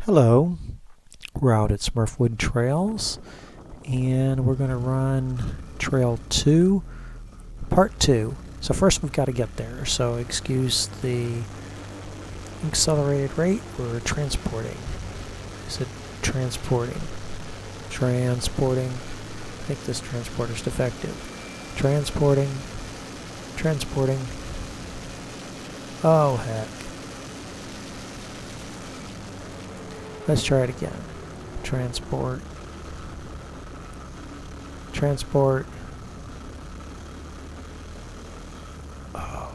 Hello, we're out at Smurfwood Trails and we're going to run Trail 2, Part 2. So first we've got to get there, so excuse the accelerated rate. We're transporting. I said transporting. Transporting. I think this transporter's defective. Transporting. Transporting. Oh heck. Let's try it again. Transport. Transport. Oh.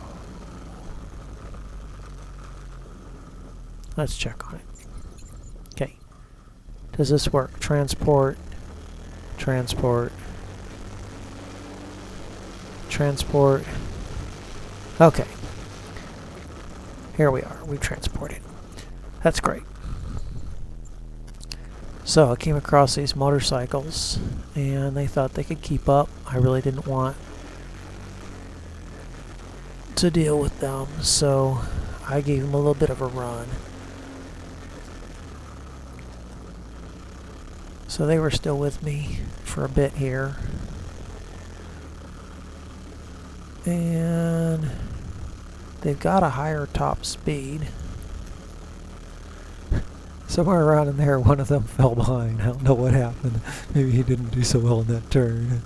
Let's check on it. Okay. Does this work? Transport. Transport. Transport. Okay. Here we are. We've transported. That's great. So I came across these motorcycles and they thought they could keep up. I really didn't want to deal with them, so I gave them a little bit of a run. So they were still with me for a bit here. And they've got a higher top speed. Somewhere around in there, one of them fell behind. I don't know what happened. Maybe he didn't do so well in that turn.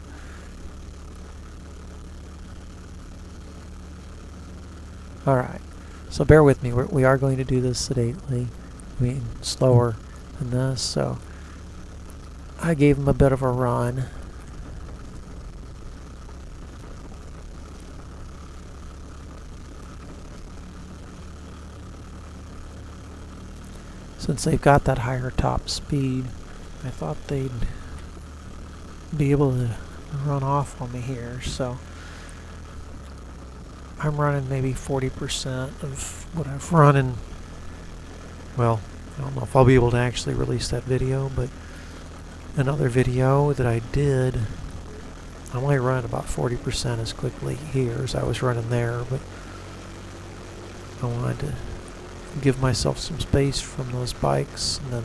Alright, so bear with me. We are going to do this sedately. I mean, slower than this, so I gave him a bit of a run. Since they've got that higher top speed, I thought they'd be able to run off on me here, so I'm running maybe 40% of what I've run in. Well, I don't know if I'll be able to actually release that video, but another video that I did, I'm only running about 40% as quickly here as I was running there, but I wanted to give myself some space from those bikes and then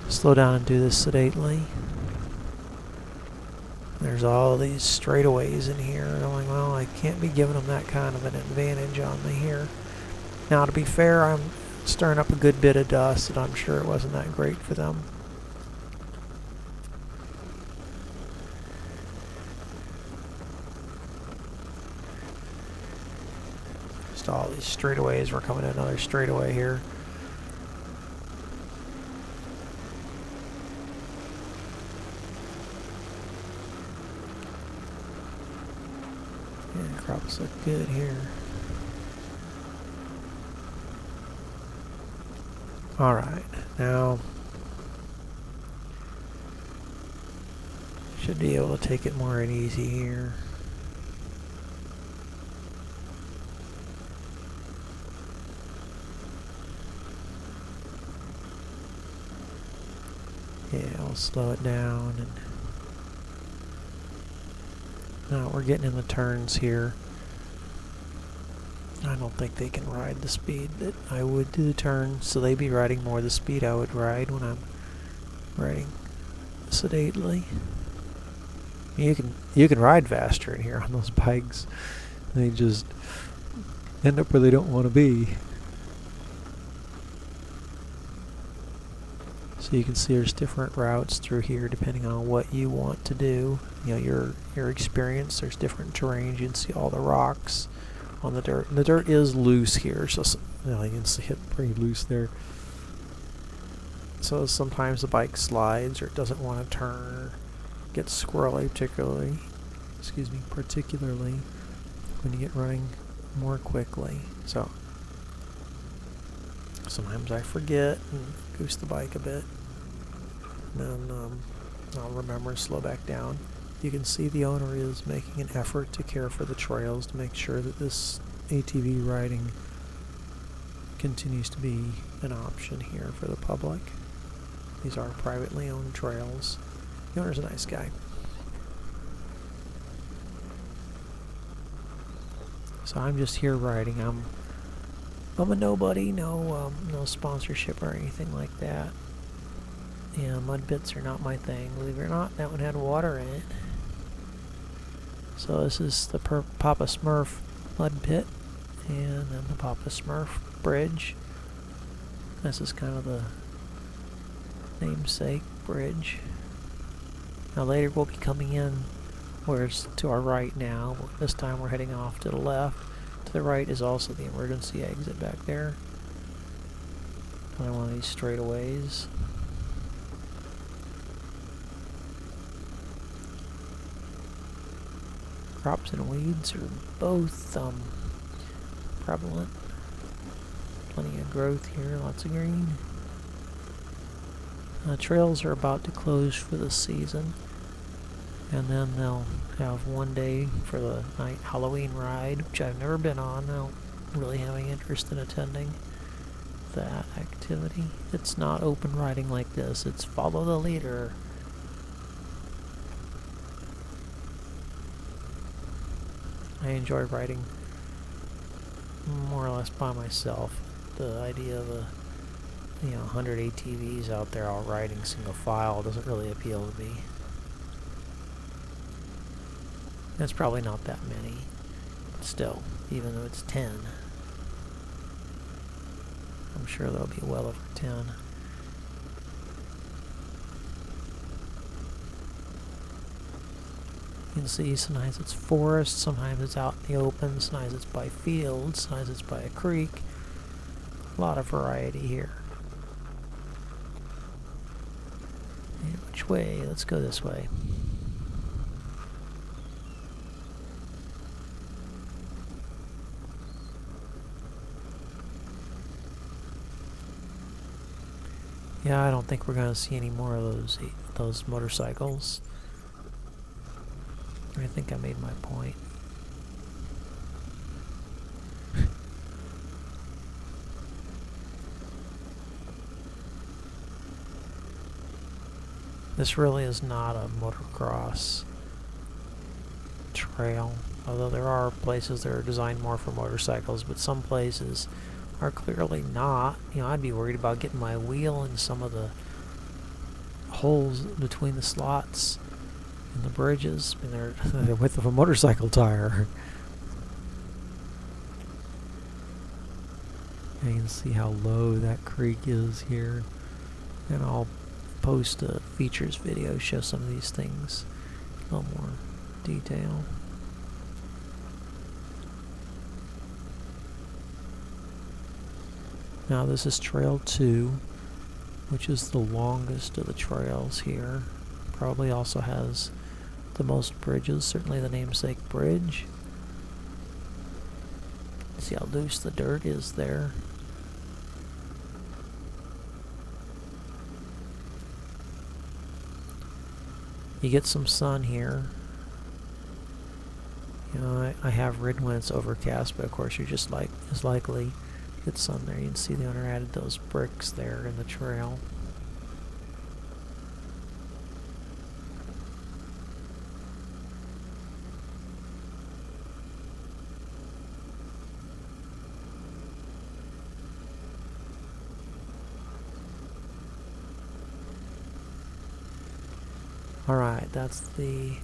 slow down and do this sedately. There's all these straightaways in here, and I'm like, well, I can't be giving them that kind of an advantage on me here. Now, to be fair, I'm stirring up a good bit of dust, and I'm sure it wasn't that great for them. Just all these straightaways. We're coming to another straightaway here. Yeah, crops look good here. Alright, now should be able to take it more and easy here. Yeah, I'll slow it down, and now we're getting in the turns here. I don't think they can ride the speed that I would do the turns, so they'd be riding more the speed I would ride when I'm riding sedately. You can ride faster in here on those bikes. They just end up where they don't want to be. So you can see there's different routes through here depending on what you want to do. You know, your experience. There's different terrains. You can see all the rocks on the dirt. And the dirt is loose here, so you know, you can see it pretty loose there. So sometimes the bike slides or it doesn't want to turn, gets squirrely, particularly when you get running more quickly. So sometimes I forget and goose the bike a bit. And then I'll remember to slow back down. You can see the owner is making an effort to care for the trails to make sure that this ATV riding continues to be an option here for the public. These are privately owned trails. The owner's a nice guy. So I'm just here riding. I'm a nobody, no sponsorship or anything like that. Yeah, mud pits are not my thing. Believe it or not, that one had water in it. So this is the Papa Smurf mud pit, and then the Papa Smurf bridge. This is kind of the namesake bridge. Now later we'll be coming in where it's to our right now. This time we're heading off to the left. To the right is also the emergency exit back there. Another one of these straightaways. Crops and weeds are both prevalent. Plenty of growth here, lots of green. Trails are about to close for the season, and then they'll have one day for the night Halloween ride, which I've never been on. I don't really have any interest in attending that activity. It's not open riding like this, it's follow the leader. I enjoy riding more or less by myself. The idea of 100 ATVs out there all riding single file doesn't really appeal to me. That's probably not that many. Still, even though it's 10. I'm sure there'll be well over 10. You can see sometimes it's forest, sometimes it's out in the open, sometimes it's by fields, sometimes it's by a creek. A lot of variety here. And which way? Let's go this way. Yeah, I don't think we're going to see any more of those motorcycles. I think I made my point. This really is not a motocross trail, although there are places that are designed more for motorcycles, but some places are clearly not. I'd be worried about getting my wheel in some of the holes between the slots in the bridges. I mean, they're the width of a motorcycle tire. And you can see how low that creek is here. And I'll post a features video, show some of these things in a little more detail. Now this is Trail 2, which is the longest of the trails here. Probably also has the most bridges, certainly the namesake bridge. See how loose the dirt is there. You get some sun here. I have ridden when it's overcast, but of course you're just as likely to get sun there. You can see the owner added those bricks there in the trail. Alright, that's the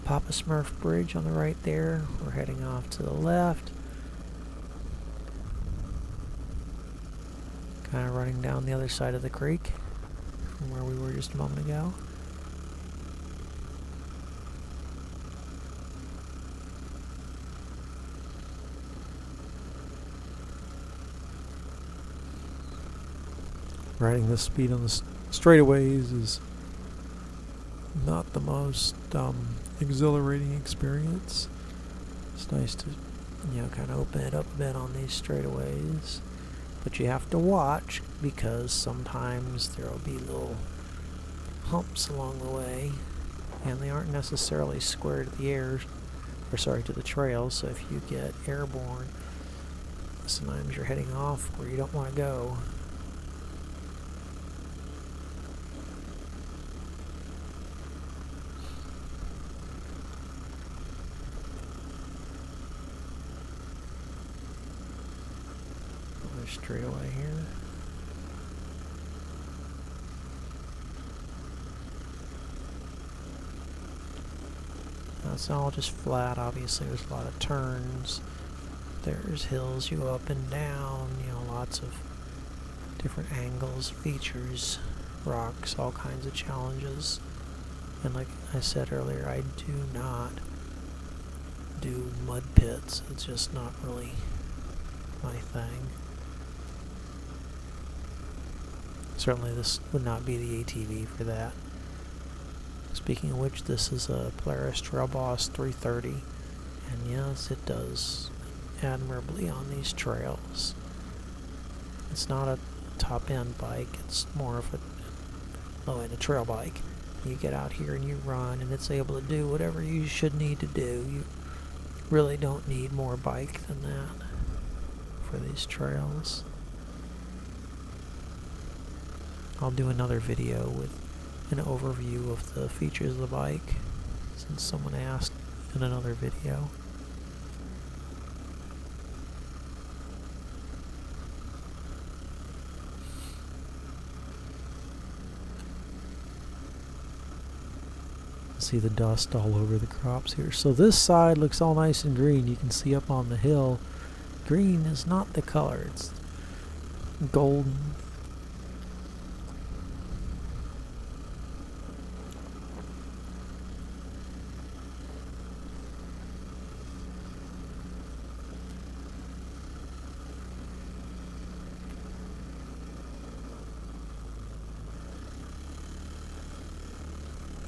Papa Smurf bridge on the right there. We're heading off to the left. Kind of running down the other side of the creek from where we were just a moment ago. Riding this speed on the straightaways is not the most exhilarating experience. It's nice to, kind of open it up a bit on these straightaways. But you have to watch, because sometimes there will be little humps along the way, and they aren't necessarily square to to the trail. So if you get airborne, sometimes you're heading off where you don't want to go. Another straightaway here. It's all just flat. Obviously there's a lot of turns. There's hills you go up and down, you know, lots of different angles, features, rocks, all kinds of challenges. And like I said earlier, I do not do mud pits. It's just not really my thing. Certainly this would not be the ATV for that. Speaking of which, this is a Polaris Trail Boss 330, and yes, it does admirably on these trails. It's not a top-end bike, it's more of a low-end trail bike. You get out here and you run, and it's able to do whatever you should need to do. You really don't need more bike than that for these trails. I'll do another video with an overview of the features of the bike, since someone asked in another video. See the dust all over the crops here. So this side looks all nice and green. You can see up on the hill, green is not the color, it's golden.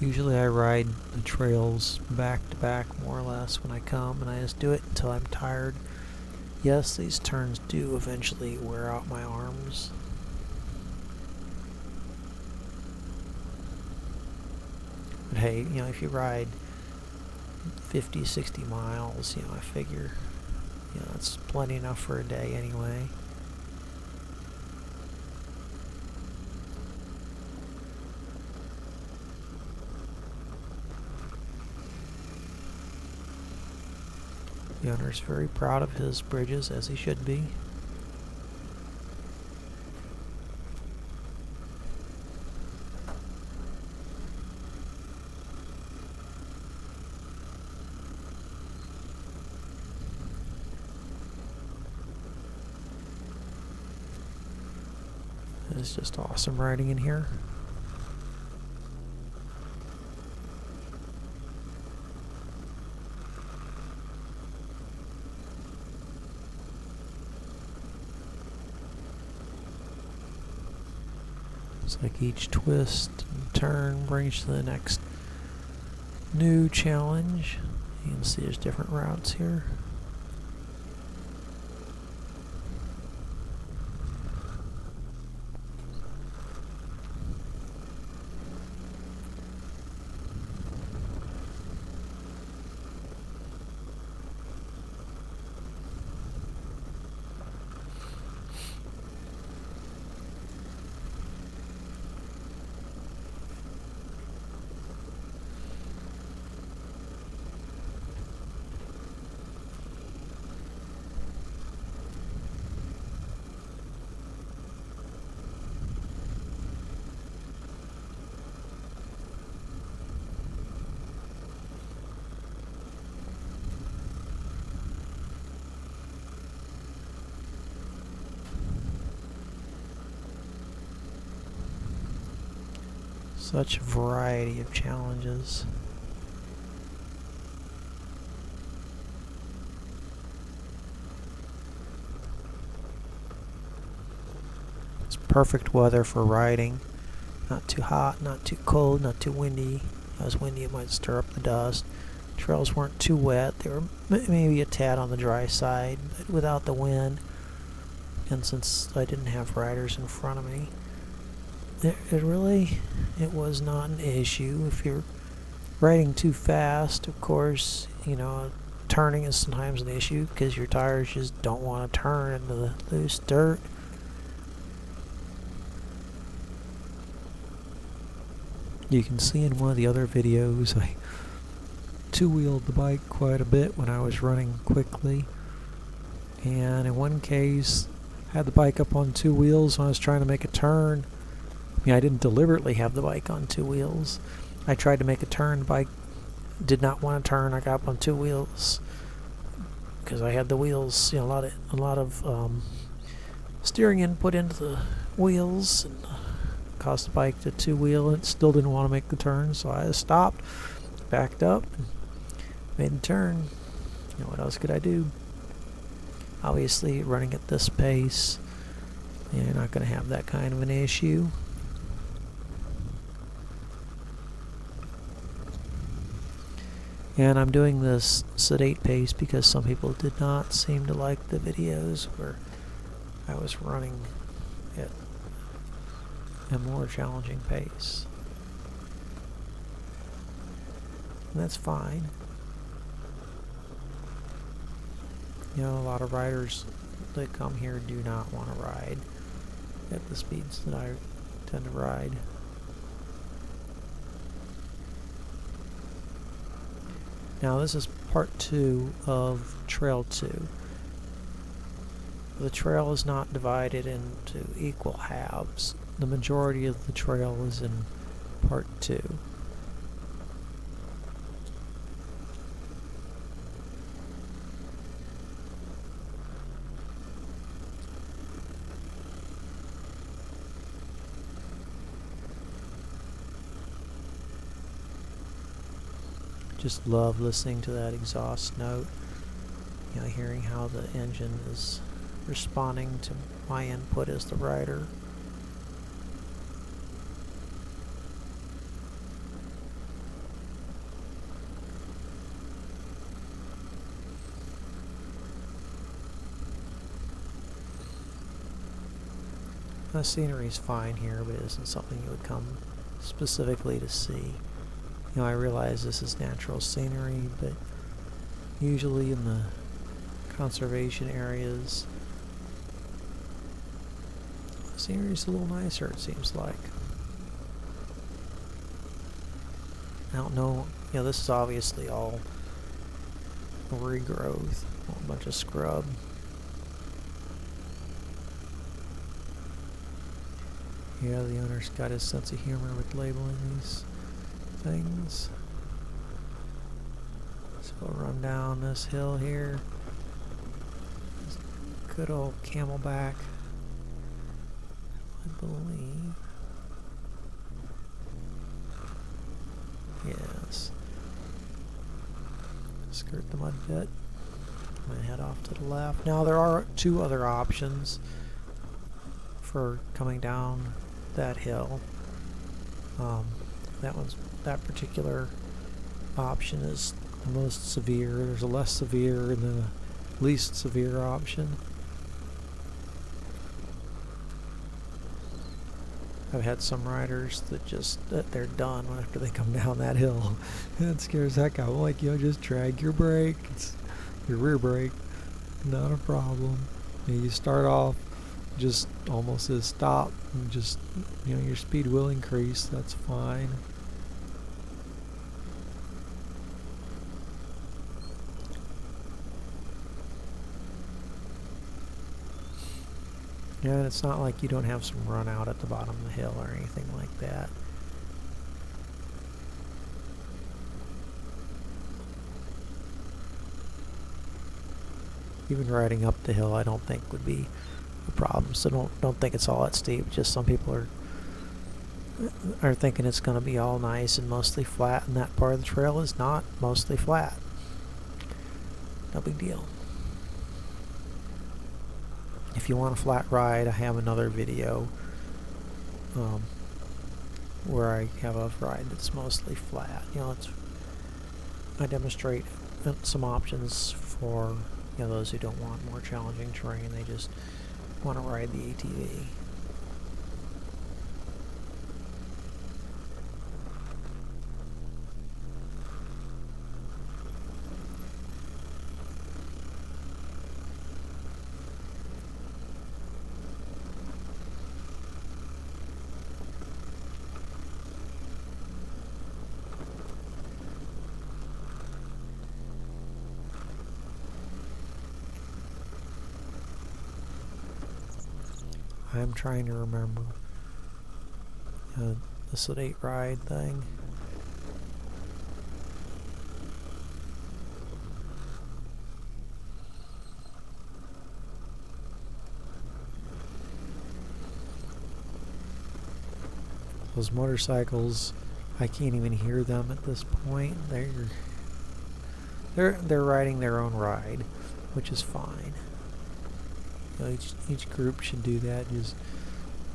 Usually I ride the trails back to back more or less when I come, and I just do it until I'm tired. Yes, these turns do eventually wear out my arms. But hey, you know, if you ride 50, 60 miles, you know, I figure, you know, that's plenty enough for a day anyway. The owner's very proud of his bridges, as he should be. It's just awesome riding in here. It's like each twist and turn brings you to the next new challenge. You can see there's different routes here. Such a variety of challenges. It's perfect weather for riding. Not too hot, not too cold, not too windy. If it was windy, it might stir up the dust. Trails weren't too wet. They were maybe a tad on the dry side, but without the wind. And since I didn't have riders in front of me, it was not an issue. If you're riding too fast, of course, you know, turning is sometimes an issue because your tires just don't want to turn into the loose dirt. You can see in one of the other videos I two-wheeled the bike quite a bit when I was running quickly, and in one case had the bike up on 2 wheels when I was trying to make a turn. I mean, I didn't deliberately have the bike on 2 wheels. I tried to make a turn, the bike did not want to turn. I got up on 2 wheels because I had the wheels, you know, a lot of steering input into the wheels, and caused the bike to 2-wheel, and it still didn't want to make the turn, so I stopped, backed up, and made the turn. You know, what else could I do? Obviously, running at this pace, you're not going to have that kind of an issue. And I'm doing this sedate pace because some people did not seem to like the videos where I was running at a more challenging pace. And that's fine. You know, a lot of riders that come here do not want to ride at the speeds that I tend to ride. Now this is part 2 of Trail 2. The trail is not divided into equal halves. The majority of the trail is in part 2. Just love listening to that exhaust note, you know, hearing how the engine is responding to my input as the rider. The scenery is fine here, but it isn't something you would come specifically to see. You know, I realize this is natural scenery, but usually in the conservation areas, the scenery is a little nicer, it seems like. I don't know, you know, this is obviously all regrowth, a bunch of scrub. Yeah, the owner's got his sense of humor with labeling these things. So we'll run down this hill here. Good old Camelback, I believe. Yes. Skirt the mud pit. I'm going to head off to the left. Now there are 2 other options for coming down that hill. That particular option is the most severe. There's a less severe and then a least severe option. I've had some riders that they're done after they come down that hill. That scares the heck out of them. Like, you know, just drag your brake. It's your rear brake, not a problem. You start off just almost as stop, and just, you know, your speed will increase. That's fine. Yeah, and it's not like you don't have some run out at the bottom of the hill or anything like that. Even riding up the hill, I don't think would be a problem. So don't think it's all that steep. Just some people are thinking it's going to be all nice and mostly flat, and that part of the trail is not mostly flat. No big deal. If you want a flat ride, I have another video where I have a ride that's mostly flat. You know, I demonstrate some options for, you know, those who don't want more challenging terrain. They just want to ride the ATV. I'm trying to remember the Sedate ride thing. Those motorcycles, I can't even hear them at this point. They're riding their own ride, which is fine. You know, each group should do that. Just,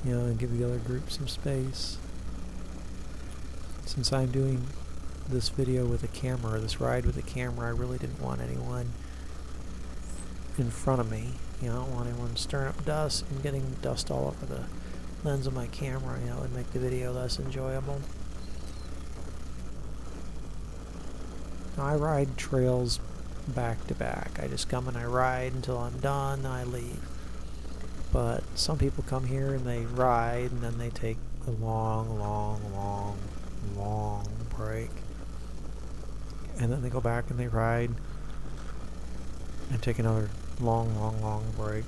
you know, and give the other group some space. Since I'm doing this video with a camera, this ride with a camera, I really didn't want anyone in front of me. You know, I don't want anyone stirring up dust and getting dust all over the lens of my camera. You know, it would make the video less enjoyable. Now, I ride trails back to back. I just come and I ride until I'm done, then I leave. But some people come here and they ride and then they take a long break. And then they go back and they ride and take another long break.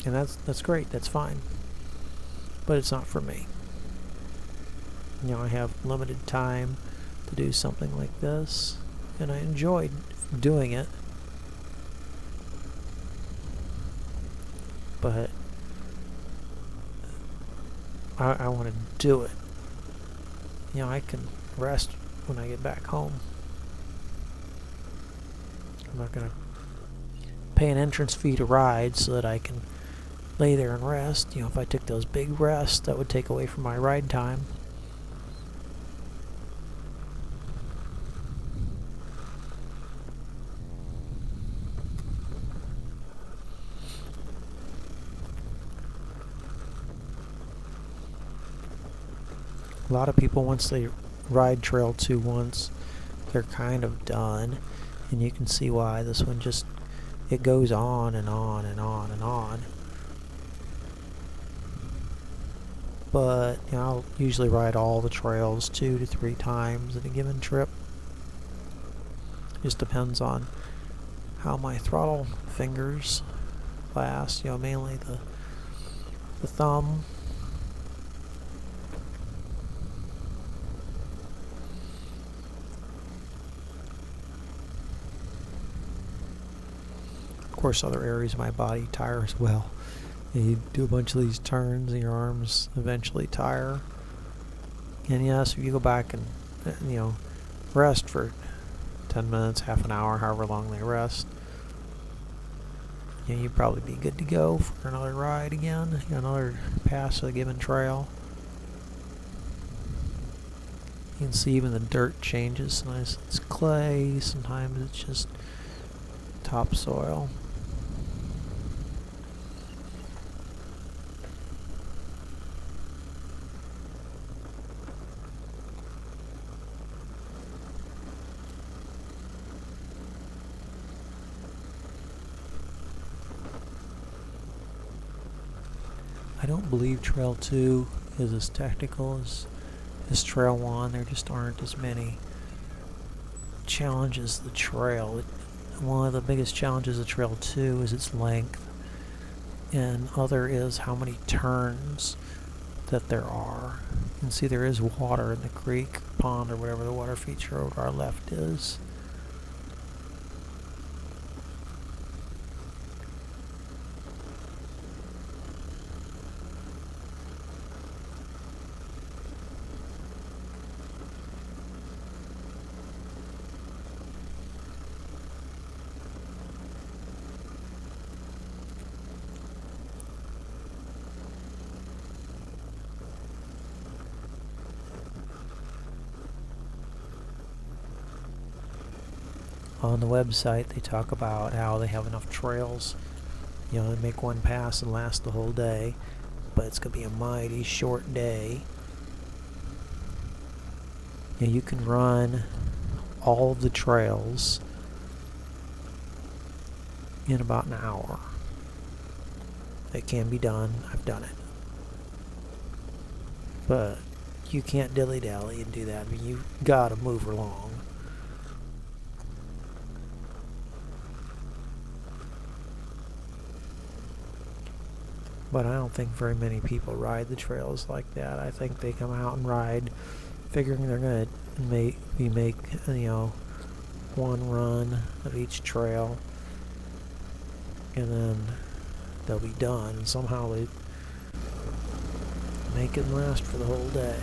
And that's great, that's fine. But it's not for me. You know, I have limited time to do something like this, and I enjoyed doing it. But I want to do it. You know, I can rest when I get back home. I'm not going to pay an entrance fee to ride so that I can lay there and rest. You know, if I took those big rests, that would take away from my ride time. A lot of people, once they ride Trail 2 once, they're kind of done. And you can see why. This one just, it goes on and on and on and on. But, you know, I'll usually ride all the trails 2 to 3 times in a given trip. Just depends on how my throttle fingers last. You know, mainly the thumb. Of course, other areas of my body tire as well. You do a bunch of these turns and your arms eventually tire. And yes, if you go back and, you know, rest for 10 minutes, half an hour, however long they rest, you know, you'd probably be good to go for another ride again, you know, another pass of a given trail. You can see even the dirt changes. Sometimes it's clay, sometimes it's just topsoil. I don't believe Trail 2 is as technical as Trail 1. There just aren't as many challenges the trail. One of the biggest challenges of Trail 2 is its length, and other is how many turns that there are. You can see there is water in the creek, pond, or whatever the water feature over our left is. On the website, they talk about how they have enough trails, you know, to make one pass and last the whole day, but it's going to be a mighty short day. You know, you can run all of the trails in about an hour. It can be done. I've done it. But you can't dilly-dally and do that. I mean, you've got to move along. But I don't think very many people ride the trails like that. I think they come out and ride figuring they're going to make one run of each trail, and then they'll be done. And somehow they make it last for the whole day.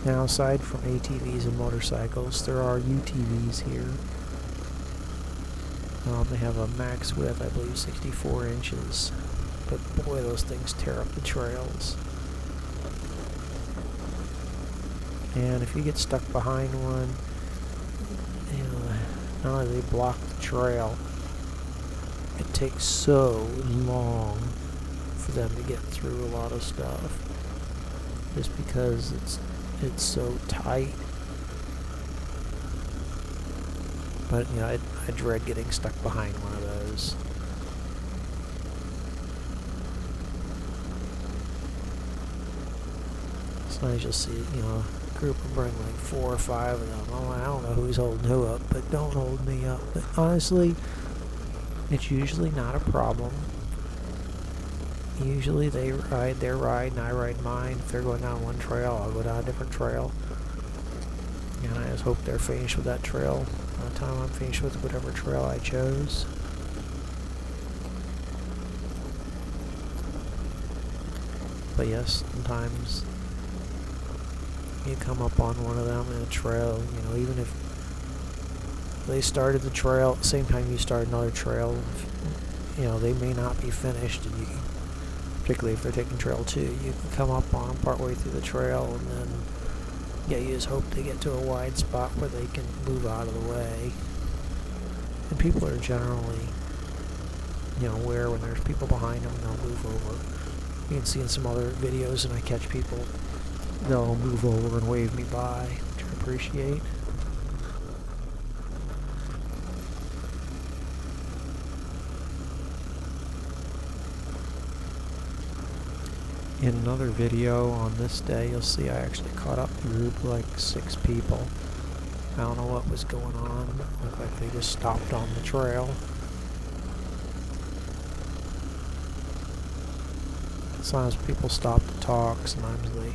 Now, aside from ATVs and motorcycles, there are UTVs here. They have a max width, I believe, 64 inches. But boy, those things tear up the trails. And if you get stuck behind one, not only they block the trail, it takes so long for them to get through a lot of stuff. Just because it's so tight. But I dread getting stuck behind one of those. Sometimes you'll see, a group will bring like 4 or 5 of them. Oh, I don't know who's holding who up, but don't hold me up. But honestly, it's usually not a problem. Usually they ride their ride and I ride mine. If they're going down one trail, I'll go down a different trail. And I just hope they're finished with that trail by the time I'm finished with whatever trail I chose. But yes, sometimes you come up on one of them in a trail, even if they started the trail at the same time you start another trail, they may not be finished, and particularly if they're taking trail 2, you can come up on them partway through the trail, and then you just hope they get to a wide spot where they can move out of the way. And people are generally, aware when there's people behind them, and they'll move over. You can see in some other videos, and I catch people, they'll move over and wave me by, which I appreciate. In another video on this day, you'll see I actually caught up to a group of like 6 people. I don't know what was going on. It looked like they just stopped on the trail. Sometimes people stop to talk, sometimes they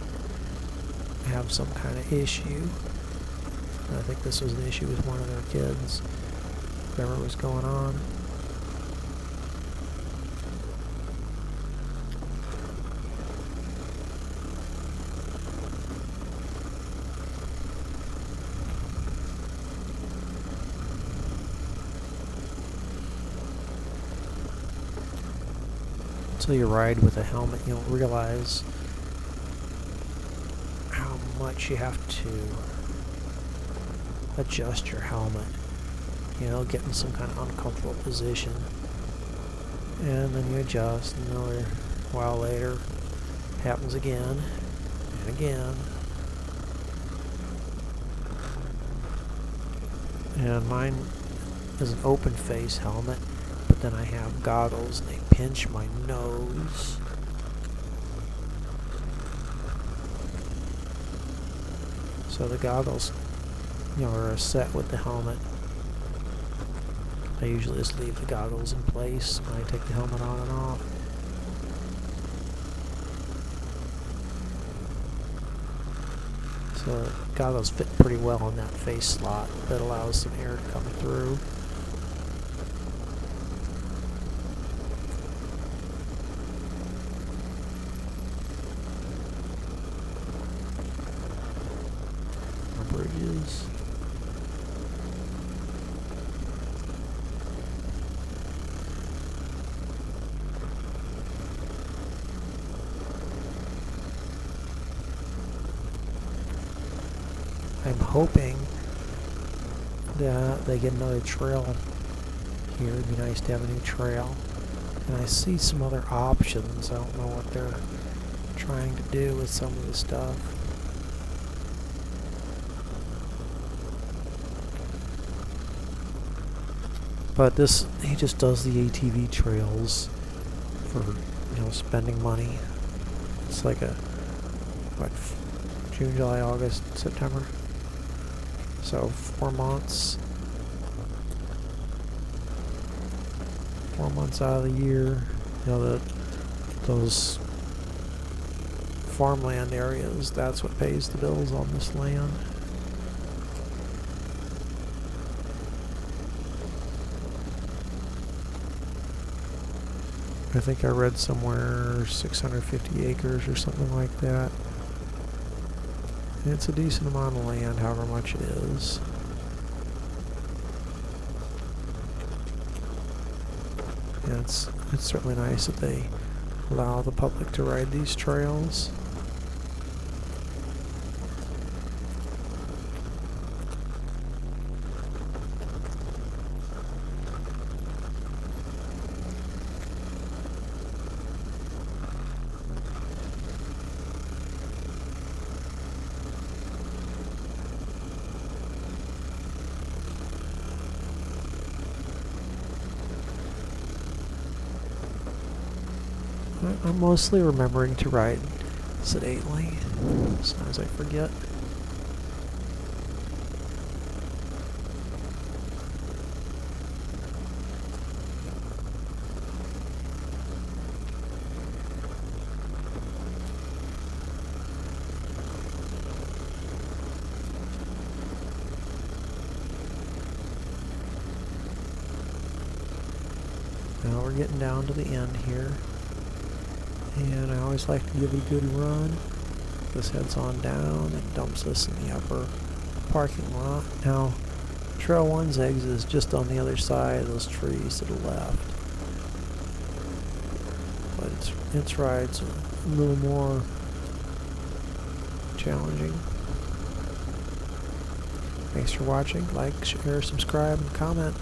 have some kind of issue. And I think this was an issue with one of their kids, whatever was going on. Until you ride with a helmet, you don't realize how much you have to adjust your helmet. Get in some kind of uncomfortable position. And then you adjust, and another while later, it happens again and again. And mine is an open face helmet. Then I have goggles, and they pinch my nose. So the goggles, are set with the helmet. I usually just leave the goggles in place when I take the helmet on and off. So goggles fit pretty well in that face slot that allows some air to come through. Bridges. I'm hoping that they get another trail here. It'd be nice to have a new trail. And I see some other options. I don't know what they're trying to do with some of the stuff. But he just does the ATV trails for, spending money. It's like June, July, August, September. So 4 months, 4 months out of the year. You know, those farmland areas, that's what pays the bills on this land. I think I read somewhere 650 acres or something like that. It's a decent amount of land, however much it is. And it's certainly nice that they allow the public to ride these trails. I'm mostly remembering to ride sedately, sometimes I forget. Now we're getting down to the end here. And I always like to give it a good run. This heads on down and dumps us in the upper parking lot. Now, Trail 1's exit is just on the other side of those trees to the left. But its ride's a little more challenging. Thanks for watching. Like, share, subscribe, and comment.